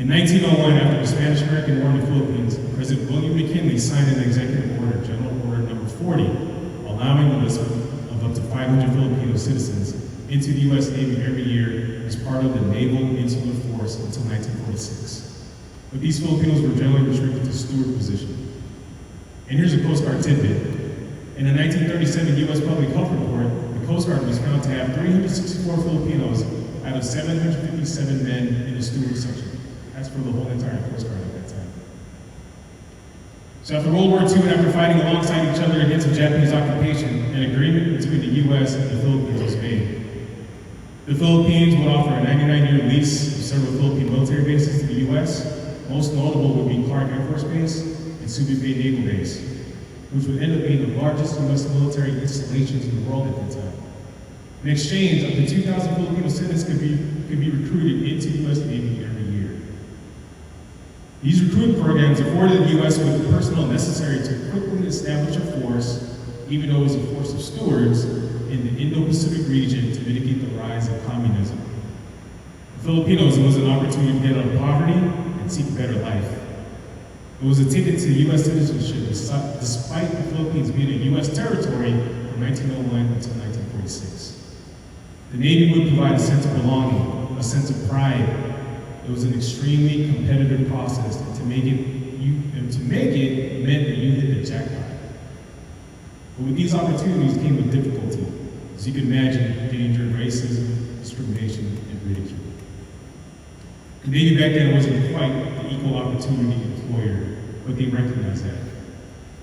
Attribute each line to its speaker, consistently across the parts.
Speaker 1: In 1901, after the Spanish-American War in the Philippines, President William McKinley signed an executive order, General Order Number 40, allowing the enlistment of up to 500 Filipino citizens into the U.S. Navy every year as part of the Naval Insular Force until 1946. But these Filipinos were generally restricted to steward position. And here's a Coast Guard tidbit. In a 1937 U.S. Public Health Report, the Coast Guard was found to have 364 Filipinos out of 757 men in the steward section. That's for the whole entire Coast Guard at that time. So after World War II, and after fighting alongside each other against the Japanese occupation, an agreement between the U.S. and the Philippines was made. The Philippines would offer a 99-year lease of several Philippine military bases to the U.S. Most notable would be Clark Air Force Base and Subic Bay Naval Base, which would end up being the largest U.S. military installations in the world at that time. In exchange, up to 2,000 Filipino citizens could be recruited into the U.S. Navy every year. These recruitment programs afforded the U.S. with the personnel necessary to quickly establish a force, even though it was a force of stewards, in the Indo-Pacific region to mitigate the rise of communism. For Filipinos, it was an opportunity to get out of poverty and seek a better life. It was a ticket to U.S. citizenship despite the Philippines being a U.S. territory from 1901 until 1946. The Navy would provide a sense of belonging, a sense of pride. It was an extremely competitive process, and to make it meant that you hit the jackpot. But with these opportunities came with difficulty. As you can imagine, danger, racism, discrimination, and ridicule. The Navy back then wasn't quite the equal opportunity employer, but they recognized that.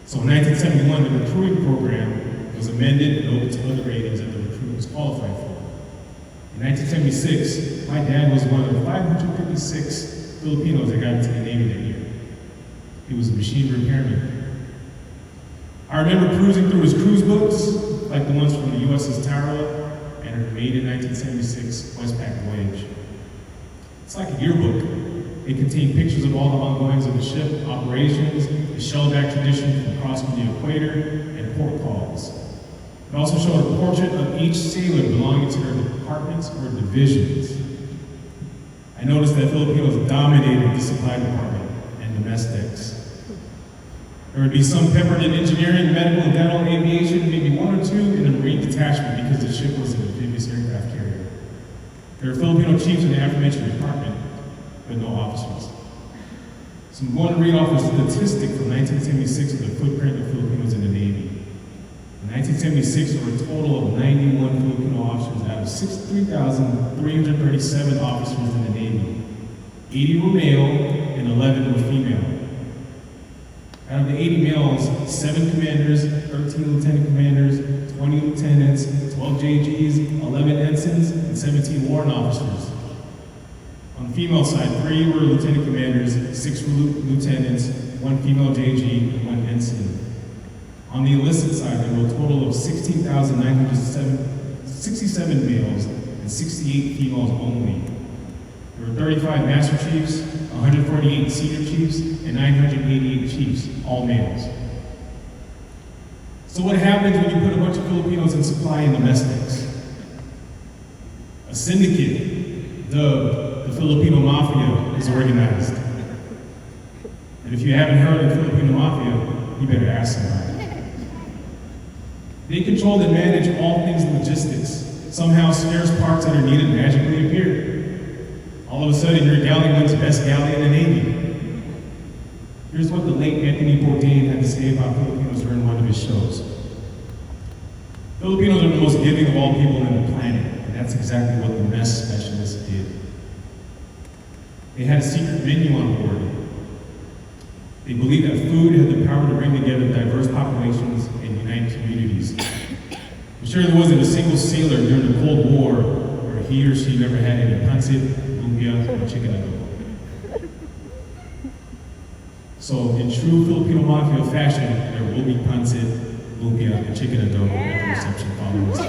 Speaker 1: So in 1971, the recruiting program was amended and opened to other ratings that the recruit was qualified for. In 1976, my dad was one of the 556 Filipinos that got into the Navy that year. He was a machine repairman. I remember cruising through his cruise books, like the ones from the USS Tarawa and her maiden 1976 Westpac voyage. It's like a yearbook. It contained pictures of all the ongoings of the ship, operations, the shellback tradition from crossing the equator, and port calls. It also showed a portrait of each sailor belonging to their departments or divisions. I noticed that Filipinos dominated the supply department and the mess decks. There would be some peppered in engineering, medical, and dental, aviation, maybe one or two in the Marine detachment because the ship was an amphibious aircraft carrier. There were Filipino chiefs in the aforementioned department, but no officers. So I'm going to read off a statistic from 1976 of the footprint of Filipinos in the Navy. In 1976, there were a total of 91 Filipino officers out of 63,337 officers in the Navy. 80 were male and 11 were female. Out of the 80 males, 7 commanders, 13 lieutenant commanders, 20 lieutenants, 12 JGs, 11 ensigns, and 17 warrant officers. On the female side, 3 were lieutenant commanders, 6 were lieutenants, 1 female JG, and 1 ensign. On the enlisted side, there were a total of 16,967 males and 68 females only. There were 35 master chiefs, 148 senior chiefs, and 988 chiefs, all males. So what happens when you put a bunch of Filipinos in supply in domestics? A syndicate, dubbed the Filipino Mafia, is organized. And if you haven't heard of the Filipino Mafia, you better ask somebody. They control and manage all things logistics. Somehow scarce parts that are needed magically appear. All of a sudden, your galley wins best galley in the Navy. Here's what the late Anthony Bourdain had to say about Filipinos during one of his shows. Filipinos are the most giving of all people on the planet, and that's exactly what the mess specialists did. They had a secret menu on board. They believed that food had the power to bring together diverse populations and unite communities. I'm sure there wasn't a single sailor during the Cold War where he or she never had any pancit, lumpia, or chicken adobo. So in true Filipino Mafia fashion, there will be pancit, lumpia, and chicken adobo at the reception following this.